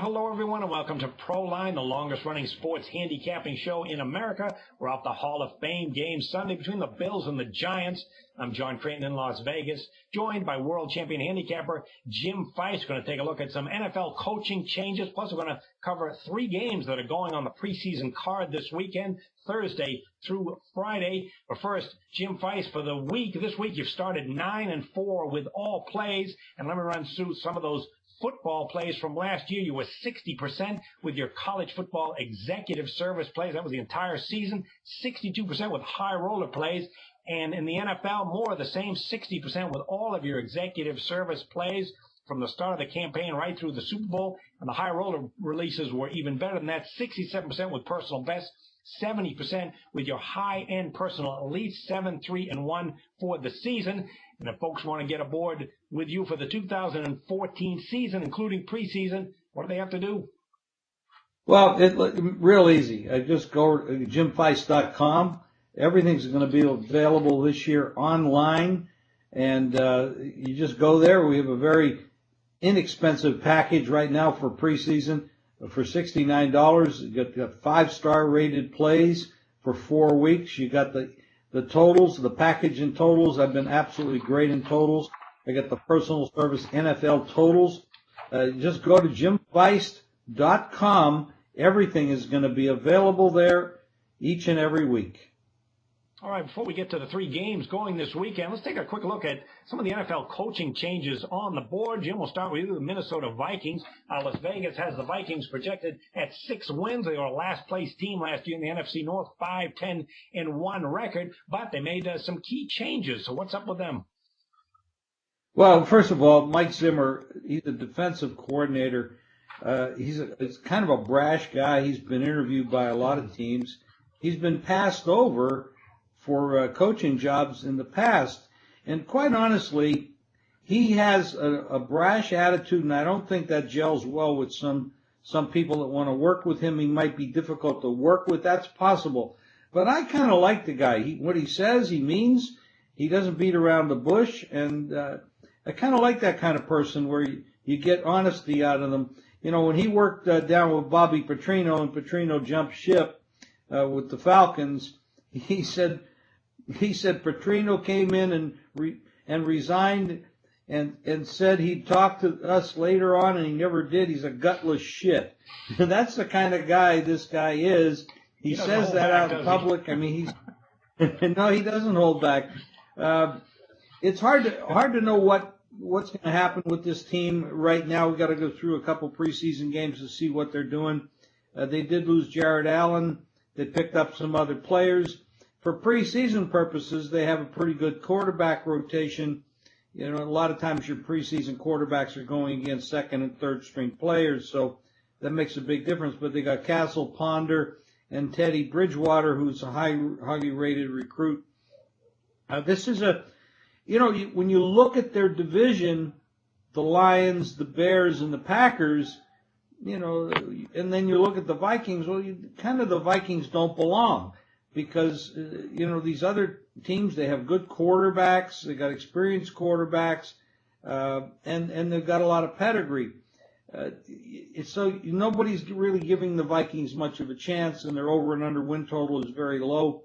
hello, everyone, and welcome to ProLine, the longest-running sports handicapping show in America. We're off the Hall of Fame game Sunday between the Bills and the Giants. I'm John Creighton in Las Vegas, joined by world champion handicapper Jim Feist. Going to take a look at some NFL coaching changes. Plus, we're going to cover 3 games that are going on the preseason card this weekend, Thursday through Friday. But first, Jim Feist, for the week. This week, you've started 9-4 with all plays. And let me run through some of those football plays from last year. You were 60% with your college football executive service plays. That was the entire season. 62% with high roller plays. And in the NFL, more of the same, 60% with all of your executive service plays from the start of the campaign right through the Super Bowl. And the high roller releases were even better than that. 67% with personal best. 70% with your high-end personal elite, 7-3-1 for the season. And if folks want to get aboard with you for the 2014 season, including preseason, what do they have to do? Well, real easy. Just go to jimfeist.com. Everything's going to be available this year online, and you just go there. We have a very inexpensive package right now for preseason. For $69, you got 5-star rated plays for 4 weeks. You got the totals, the package and totals. I've been absolutely great in totals. I got the personal service NFL totals. Just go to jimfeist.com. Everything is going to be available there each and every week. All right, before we get to the 3 games going this weekend, let's take a quick look at some of the NFL coaching changes on the board. Jim, we'll start with you, the Minnesota Vikings. Las Vegas has the Vikings projected at 6 wins. They were a last-place team last year in the NFC North, 5-10-1 record, but they made some key changes. So what's up with them? Well, first of all, Mike Zimmer, he's a defensive coordinator. He's kind of a brash guy. He's been interviewed by a lot of teams. He's been passed over for coaching jobs in the past. And quite honestly, he has a brash attitude, and I don't think that gels well with some people that want to work with him. He might be difficult to work with. That's possible. But I kind of like the guy. What he says, he means. He doesn't beat around the bush. And I kind of like that kind of person where you get honesty out of them. You know, when he worked down with Bobby Petrino and Petrino jumped ship with the Falcons, he said Petrino came in and resigned and said he'd talk to us later on, and he never did. He's a gutless shit. That's the kind of guy this guy is. He says that out in public. I mean, no, he doesn't hold back. It's hard to know what's going to happen with this team right now. We got to go through a couple preseason games to see what they're doing. They did lose Jared Allen. They picked up some other players. For preseason purposes, they have a pretty good quarterback rotation. You know, a lot of times your preseason quarterbacks are going against second and third string players, so that makes a big difference. But they got Castle, Ponder, and Teddy Bridgewater, who's a highly rated recruit. This is when you look at their division, the Lions, the Bears, and the Packers, and then you look at the Vikings, well, the Vikings don't belong. Because, these other teams, they have good quarterbacks, they got experienced quarterbacks, and they've got a lot of pedigree. So nobody's really giving the Vikings much of a chance, and their over and under win total is very low.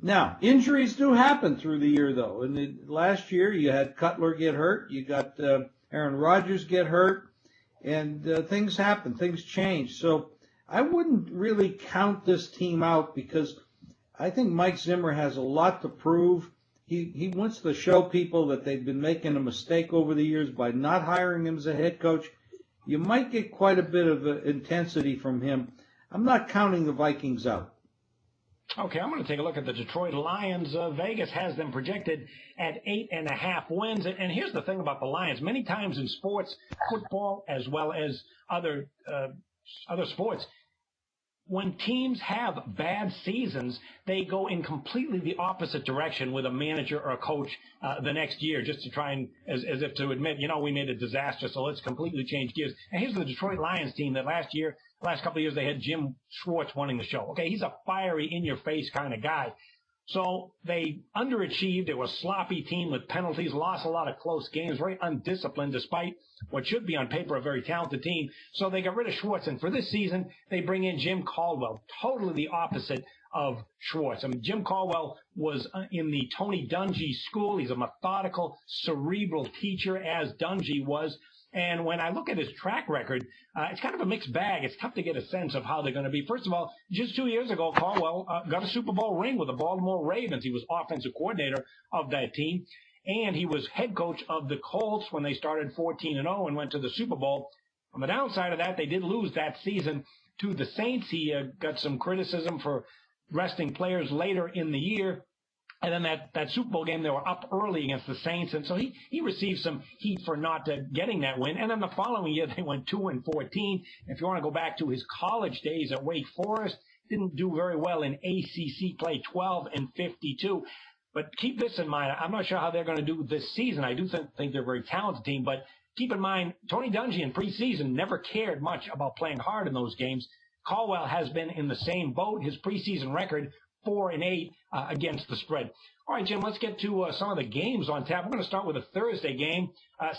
Now, injuries do happen through the year, though. And last year, you had Cutler get hurt, you got Aaron Rodgers get hurt, and things happen, things change. So I wouldn't really count this team out because I think Mike Zimmer has a lot to prove. He wants to show people that they've been making a mistake over the years by not hiring him as a head coach. You might get quite a bit of intensity from him. I'm not counting the Vikings out. Okay, I'm going to take a look at the Detroit Lions. Vegas has them projected at 8.5 wins. And here's the thing about the Lions. Many times in sports, football as well as other sports, when teams have bad seasons, they go in completely the opposite direction with a manager or a coach the next year, just to try and, as if to admit, we made a disaster, so let's completely change gears. And here's the Detroit Lions team that last couple of years, they had Jim Schwartz running the show. Okay, he's a fiery, in-your-face kind of guy. So they underachieved. It was a sloppy team with penalties, lost a lot of close games, very undisciplined despite what should be on paper a very talented team. So they got rid of Schwartz. And for this season, they bring in Jim Caldwell, totally the opposite of Schwartz. I mean, Jim Caldwell was in the Tony Dungy school. He's a methodical, cerebral teacher, as Dungy was. And when I look at his track record, it's kind of a mixed bag. It's tough to get a sense of how they're going to be. First of all, just 2 years ago, Caldwell got a Super Bowl ring with the Baltimore Ravens. He was offensive coordinator of that team, and he was head coach of the Colts when they started 14-0 and went to the Super Bowl. On the downside of that, they did lose that season to the Saints. He got some criticism for resting players later in the year. And then that Super Bowl game, they were up early against the Saints, and so he received some heat for not getting that win. And then the following year, they went 2-14. If you want to go back to his college days at Wake Forest, didn't do very well in ACC play, 12-52. But keep this in mind. I'm not sure how they're going to do this season. I do think they're a very talented team, but keep in mind, Tony Dungy in preseason never cared much about playing hard in those games. Caldwell has been in the same boat. His preseason record, 4-8 against the spread. All right, Jim, let's get to some of the games on tap. We're going to start with a Thursday game.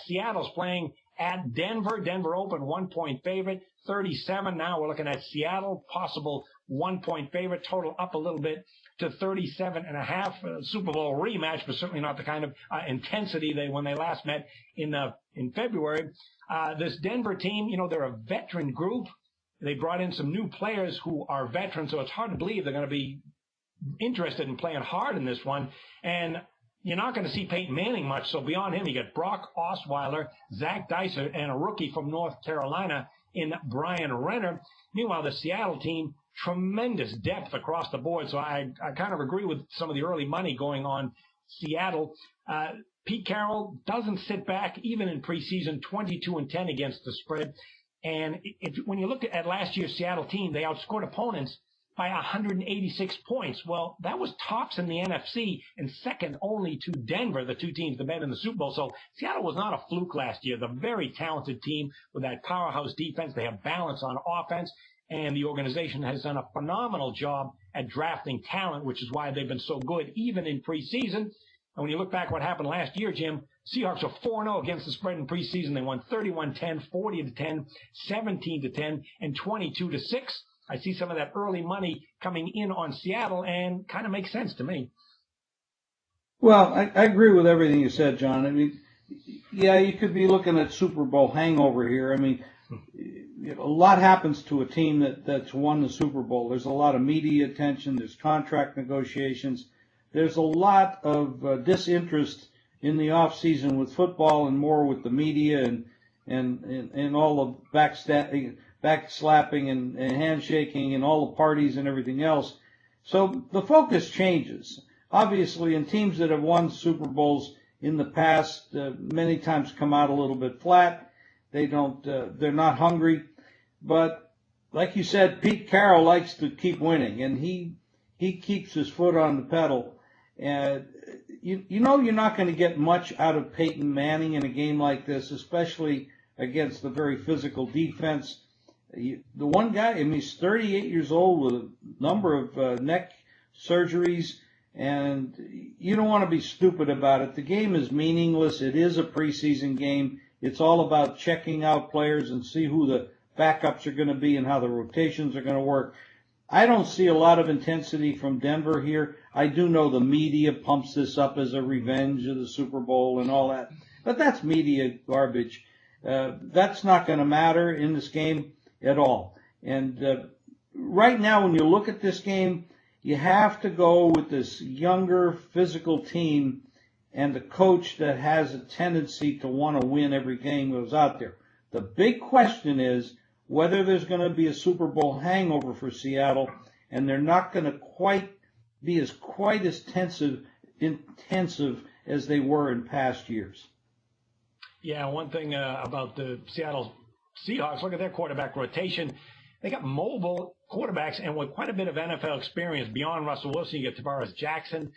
Seattle's playing at Denver. Denver open 1-point favorite, 37. Now we're looking at Seattle, possible 1-point favorite, total up a little bit to 37.5. Super Bowl rematch, but certainly not the kind of intensity when they last met in February. This Denver team, they're a veteran group. They brought in some new players who are veterans, so it's hard to believe they're going to be interested in playing hard in this one. And you're not going to see Peyton Manning much. So beyond him, you got Brock Osweiler, Zach Dysert, and a rookie from North Carolina in Brian Renner. Meanwhile, the Seattle team, tremendous depth across the board. So I kind of agree with some of the early money going on Seattle. Pete Carroll doesn't sit back, even in preseason, 22-10 against the spread. And when you look at last year's Seattle team, they outscored opponents by 186 points. Well, that was tops in the NFC and second only to Denver, the two teams that met in the Super Bowl. So Seattle was not a fluke last year. They're a very talented team with that powerhouse defense. They have balance on offense, and the organization has done a phenomenal job at drafting talent, which is why they've been so good even in preseason. And when you look back what happened last year, Jim, Seahawks were 4-0 against the spread in preseason. They won 31-10, 40-10, 17-10, and 22-6. I see some of that early money coming in on Seattle, and kind of makes sense to me. Well, I agree with everything you said, John. I mean, yeah, you could be looking at Super Bowl hangover here. I mean, a lot happens to a team that's won the Super Bowl. There's a lot of media attention. There's contract negotiations. There's a lot of disinterest in the off season with football and more with the media and all the backslapping and handshaking and all the parties and everything else. So the focus changes. Obviously, in teams that have won Super Bowls in the past, many times come out a little bit flat. They're not hungry. But like you said, Pete Carroll likes to keep winning, and he keeps his foot on the pedal. And you're not going to get much out of Peyton Manning in a game like this, especially against the very physical defense. The one guy, he's 38 years old with a number of neck surgeries, and you don't want to be stupid about it. The game is meaningless. It is a preseason game. It's all about checking out players and see who the backups are going to be and how the rotations are going to work. I don't see a lot of intensity from Denver here. I do know the media pumps this up as a revenge of the Super Bowl and all that, but that's media garbage. That's not going to matter in this game at all. And right now, when you look at this game, you have to go with this younger, physical team and a coach that has a tendency to want to win every game that was out there. The big question is whether there's going to be a Super Bowl hangover for Seattle, and they're not going to be as intensive as they were in past years. Yeah, one thing about the Seattle Seahawks, look at their quarterback rotation. They got mobile quarterbacks and with quite a bit of NFL experience beyond Russell Wilson. You get Tavares Jackson,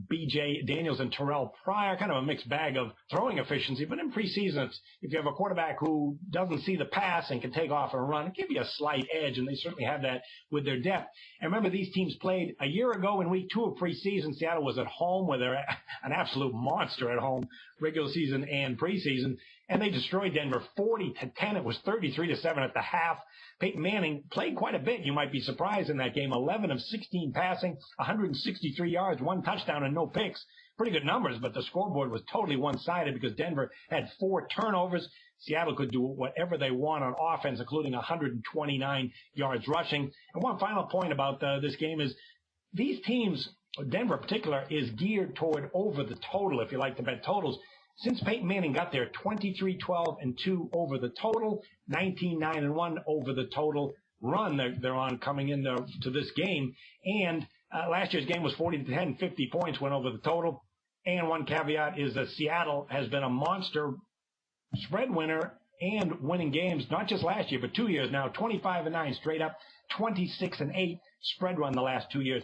B.J. Daniels and Terrell Pryor, kind of a mixed bag of throwing efficiency. But in preseason, if you have a quarterback who doesn't see the pass and can take off and run, give you a slight edge, and they certainly have that with their depth. And remember, these teams played a year ago in week 2 of preseason. Seattle was at home, where they're an absolute monster at home, regular season and preseason, and they destroyed Denver 40-10. It was 33-7 at the half. Peyton Manning played quite a bit. You might be surprised in that game. 11 of 16 passing, 163 yards, 1 touchdown, and no picks. Pretty good numbers, but the scoreboard was totally one-sided because Denver had 4 turnovers. Seattle could do whatever they want on offense, including 129 yards rushing. And one final point about this game is these teams, Denver in particular, is geared toward over the total, if you like to bet totals. Since Peyton Manning got there, 23-12-2 over the total, 19-9-1 over the total run they're on coming into this game. And last year's game was 40-10, 50 points went over the total. And one caveat is that Seattle has been a monster spread winner and winning games, not just last year, but 2 years now, 25-9 straight up, 26-8 spread run the last 2 years.